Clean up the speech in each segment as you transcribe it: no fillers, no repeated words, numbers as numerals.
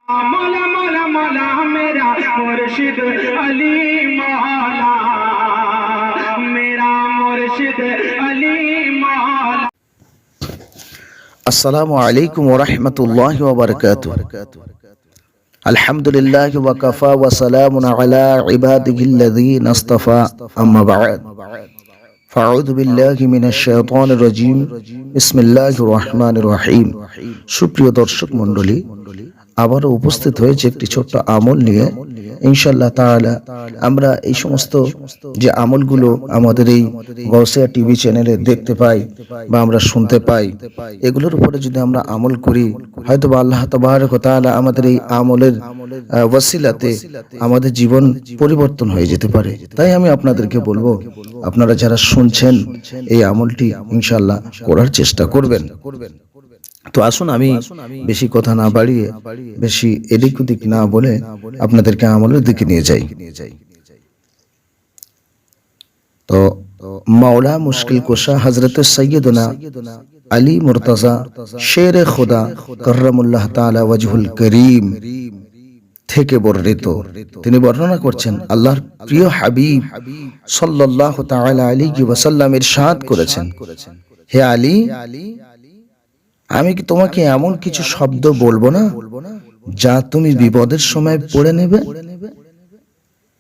मौला मौला मौला मेरा मुर्शिद अली मौला, मेरा मुर्शिद अली मौला। अस्सलामु अलैकुम व रहमतुल्लाहि व बरकातुहू। अल्हम्दुलिल्लाहि व कफ़ा व सलामुन अला इबादिहिल्लज़ीना इस्तफ़ा, अम्मा बअद। फ़अऊज़ु बिल्लाहि मिनश शाइतानिर रजीम, बिस्मिल्लाहिर रहमानिर रहीम। সুপ্রিয় দর্শক মণ্ডলী, আবারও উপস্থিত হয়েছে একটি ছোট্ট আমল নিয়ে। ইনশাআল্লাহ তাআলা আমরা এই সমস্ত যে আমলগুলো আমাদের এই গৌসিয়া টিভি চ্যানেলে দেখতে পাই বা আমরা শুনতে পাই, এগুলোর উপরে যদি আমরা আমল করি, হয়তো আল্লাহ তাবারক ওয়া তাআলা আমাদের এই আমলের ওয়াসিলাতে আমাদের জীবন পরিবর্তন হয়ে যেতে পারে। তাই আমি আপনাদেরকে বলবো, আপনারা যারা শুনছেন এই আমলটি ইনশাআল্লাহ করার চেষ্টা করবেন। তো আসুন আমি বেশি কথা না বাড়িয়ে, বেশি এদিক ওদিক না বলে আপনাদেরকে আমলের দিকে নিয়ে যাই। তো মাওলা মুশকিল কুশা হযরত সৈয়দনা আলী মুর্তজা শেরে খুদা কররামুল্লাহ তাআলা ওয়াজহুল করিম থেকে বর্ণিত, তিনি বর্ণনা করছেন আল্লাহর প্রিয় হাবিব সাল্লাল্লাহু তাআলা আলাইহি ওয়াসাল্লাম ইরশাদ করেছেন, হে আলী, আমি কি তোমাকে এমন কিছু শব্দ বলবো না যা তুমি বিপদের সময় পড়ে নেবে?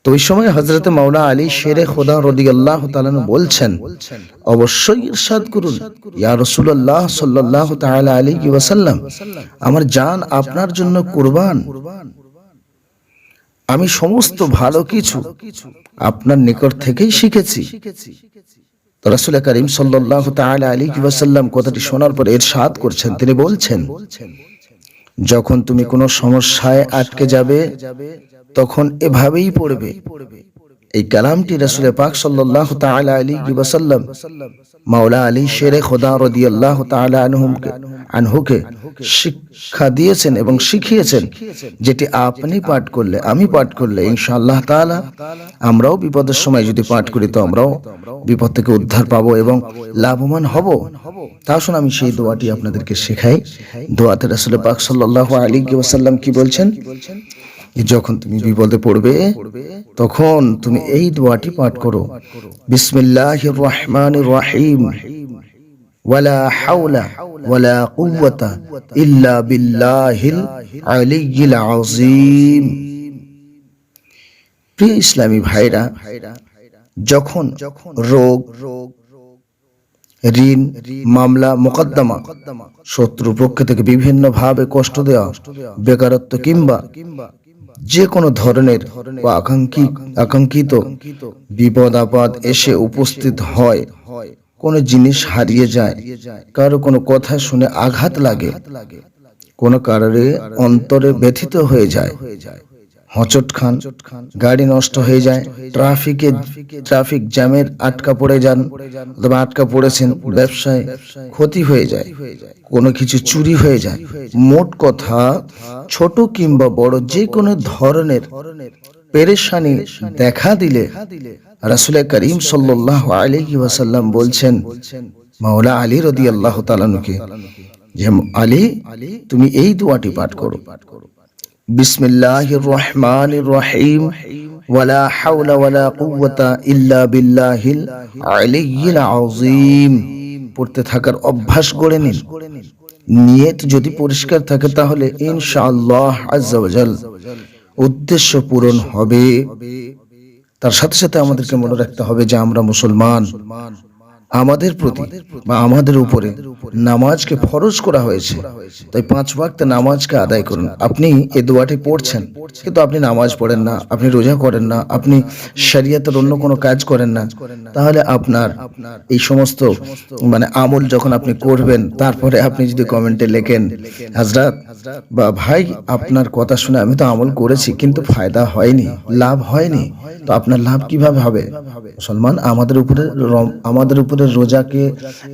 তো ওই সময় হযরত মাওলা আলী শেরে খোদা রাদিয়াল্লাহু তাআলা বলছেন, অবশ্যই ইরশাদ করুন ইয়া রাসূলুল্লাহ সাল্লাল্লাহু তাআলা আলাইহি ওয়াসাল্লাম, আমার জান আপনার জন্য কুরবান। আমি সমস্ত ভালো কিছু আপনার নিকট থেকেই শিখেছি। রাসূল করিম সাল্লাল্লাহু তাআলা আলাইহি ওয়াসাল্লাম কথাটি শোনার পর ইরশাদ করছেন, তিনি বলছেন, যখন তুমি কোনো সমস্যায় আটকে যাবে তখন এভাবেই পড়বে। এই কালামটি রাসূল পাক সাল্লাল্লাহু তাআলা আলাইহি ওয়াসাল্লাম মাওলা আলী শেরে খোদা রাদিয়াল্লাহু তাআলা আনহুকে শিক্ষা দিয়েছেন এবং শিখিয়েছেন, যেটি আপনি পাঠ করলে, আমি পাঠ করলে ইনশাআল্লাহ তাআলা আমরাও বিপদের সময় যদি পাঠ করি তো আমরাও বিপদ থেকে উদ্ধার পাবো এবং লাভবান হব। তা আসুন আমি সেই দোয়াটি আপনাদেরকে শেখাই। দোয়াতে রাসূল পাক সাল্লাল্লাহু আলাইহি ওয়াসাল্লাম কি বলছেন, যখন তুমি বিপদে পড়বে তখন তুমি এই দোয়াটি পাঠ করো, বিসমিল্লাহির রহমানির রহিম, ওয়ালা হাওলা ওয়ালা কুওয়াতা ইল্লা বিল্লাহিল আলিয়্যিল আযীম। প্রিয় ইসলামী ভাইরা, যখন রোগ, ঋণ, মামলা, মোকদ্দমা, শত্রু পক্ষ থেকে বিভিন্ন ভাবে কষ্ট দেওয়া, বেকারত্ব কিংবা যে কোনো ধরনের বা আকাঙ্ক্ষিত বিপদ আপদ এসে উপস্থিত হয়, কোনো জিনিস হারিয়ে যায়, কারো কোনো কথা শুনে আঘাত লাগে, কোনো কারণে অন্তরে ব্যথিত হয়ে যায়, হচট খান, গাড়ি নষ্ট হয়ে যায়, ট্রাফিক জ্যামের আটকা পড়ে যান অথবা আটকা পড়েছেন, ব্যবসায় ক্ষতি হয়ে যায়, কোনো কিছু চুরি হয়ে যায়, মোট কথা ছোট কিংবা বড় যে কোনো ধরনের পেরেশানি দেখা দিলে রাসূল করিম সাল্লাল্লাহু আলাইহি ওয়াসাল্লাম বলছেন মাওলা আলী রাদিয়াল্লাহু তাআলা আনহুকে, যে আলী, তুমি এই দোয়াটি পাঠ করো, বিসমিল্লাহির রহমানির রহিম, ওয়ালা হাওলা ওয়ালা কুওয়াতা ইল্লা বিল্লাহিল আলিয়্যিল আযীম। পড়তে থাকার অভ্যাস গড়ে নিন। নিয়ত যদি পরিষ্কার থাকে তাহলে ইনশাআল্লাহ আযজা ওয়া জাল উদ্দেশ্য পূরণ হবে। তার সাথে সাথে আমাদেরকে মনে রাখতে হবে যে আমরা মুসলমান, আমাদের প্রতি বা আমাদের উপরে নামাজকে ফরজ করা হয়েছে, তাই 5 ওয়াক্ত নামাজকে আদায় করুন। আপনি এই দোয়াটি পড়ছেন কিন্তু আপনি নামাজ পড়েন না, আপনি রোজা করেন না, আপনি শরীয়তের অন্য কোনো কাজ করেন না, তাহলে আপনার এই সমস্ত আমল যখন আপনি করবেন, তারপরে আপনি যদি কমেন্টে লেখেন, হযরত বা ভাই, আপনার কথা শুনে আমি তো আমল করেছি কিন্তু ফায়দা হয়নি, লাভ হয়নি, তো আপনার লাভ কিভাবে হবে? মুসলমান, আমাদের উপরে রোজাকে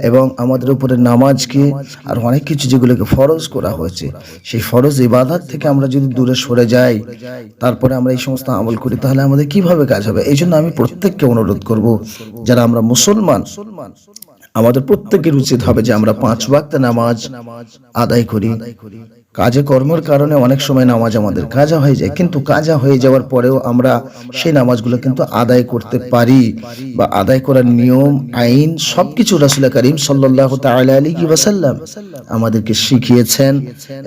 এবং আমাদের উপরে নামাজকে আর অনেক কিছু যেগুলোকে ফরজ করা হয়েছে, সেই ফরজ ইবাদত থেকে আমরা যদি দূরে সরে যাই, তারপরে আমরা এই সমস্ত আমল করি, তাহলে আমাদের কিভাবে কাজ হবে? এই জন্য আমি প্রত্যেককে অনুরোধ করব, যারা আমরা মুসলমান, আমাদের প্রত্যেকের উচিত হবে যে আমরা 5 ওয়াক্ত নামাজ আদায় করি। কাজে কর্মের কারণে অনেক সময় নামাজ আমাদের কাজা হয়ে যায়, কিন্তু কাজা হয়ে যাওয়ার পরেও আমরা সেই নামাজগুলো কিন্তু আদায় করতে পারি, বা আদায় করার নিয়ম আইন সবকিছু রাসূল করিম সাল্লাল্লাহু তাআলা আলাইহি ওয়াসাল্লাম আমাদেরকে শিখিয়েছেন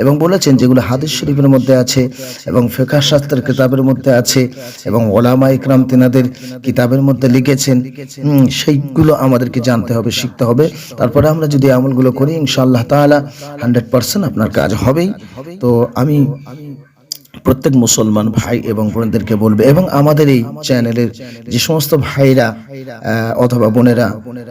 এবং বলেছেন, যেগুলো হাদিস শরীফের মধ্যে আছে এবং ফিকহ শাস্ত্রের কিতাবের মধ্যে আছে এবং উলামা ইকরাম তিনাদের কিতাবের মধ্যে লিখেছেন। সেইগুলো আমাদেরকে জানতে হবে, শিখতে হবে। তারপরে আমরা যদি আমলগুলো করি ইনশাআল্লাহ তাআলা 100% আপনার কাজ হবেই। তো আমি প্রত্যেক মুসলমান ভাই এবং বোনদেরকে বলবে, এবং আমাদের এই চ্যানেলের যে সমস্ত ভাইরা অথবা বোনেরা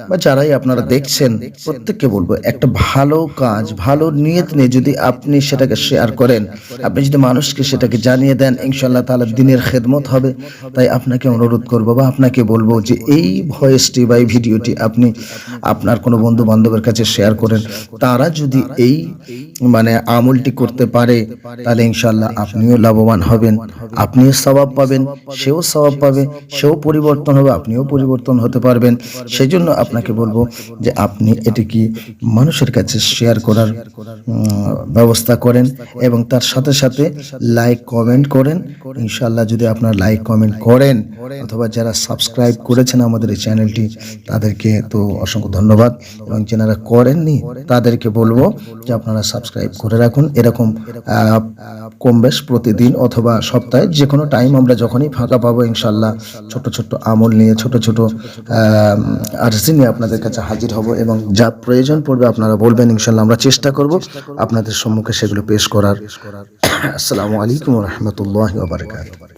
বা যারাই আপনারা দেখছেন, প্রত্যেককে বলবো, একটা ভালো কাজ, ভালো নিয়ত নিয়ে যদি আপনি সেটাকে শেয়ার করেন, আপনি যদি মানুষকে সেটাকে জানিয়ে দেন, ইনশাআল্লাহ তাআলা দিনের খেদমত হবে। তাই আপনাকে অনুরোধ করব বা আপনাকে বলবো যে এই ভয়েসটি বা এই ভিডিওটি আপনি আপনার কোনো বন্ধু বান্ধবের কাছে শেয়ার করেন। তারা যদি এই আমলটি করতে পারে, তাহলে ইনশাআল্লাহ আপনিও লাভবান হবেন, আপনিও সওয়াব পাবেন, সেও সওয়াব পাবে, সেও পরিবর্তন হবে, আপনিও পরিবর্তন হতে পারবেন। সেই জন্য আপনাকে বলবো যে আপনি এটি কি মানুষের কাছে শেয়ার করার ব্যবস্থা করেন এবং তার সাথে সাথে লাইক কমেন্ট করেন। ইনশাআল্লাহ যদি আপনারা লাইক কমেন্ট করেন, অথবা যারা সাবস্ক্রাইব করেছেন আমাদের এই চ্যানেলটি, তাদেরকে তো অসংখ্য ধন্যবাদ, এবং যারা করেননি তাদেরকে বলবো যে আপনারা সাবস্ক্রাইব করে রাখুন। এরকম কম বেশ প্রতিদিন অথবা সপ্তাহে যে কোনো টাইম আমরা যখনই ফাঁকা পাবো, ইনশাআল্লাহ ছোট ছোট আমল নিয়ে, ছোট ছোট আরজি নিয়ে আপনাদের কাছে হাজির হব, এবং যা প্রয়োজন পড়বে আপনারা বলবেন, ইনশাআল্লাহ আমরা চেষ্টা করব আপনাদের সম্মুখে সেগুলো পেশ করার। আসসালামু আলাইকুম ওয়া রাহমাতুল্লাহি ওয়া বারাকাতুহু।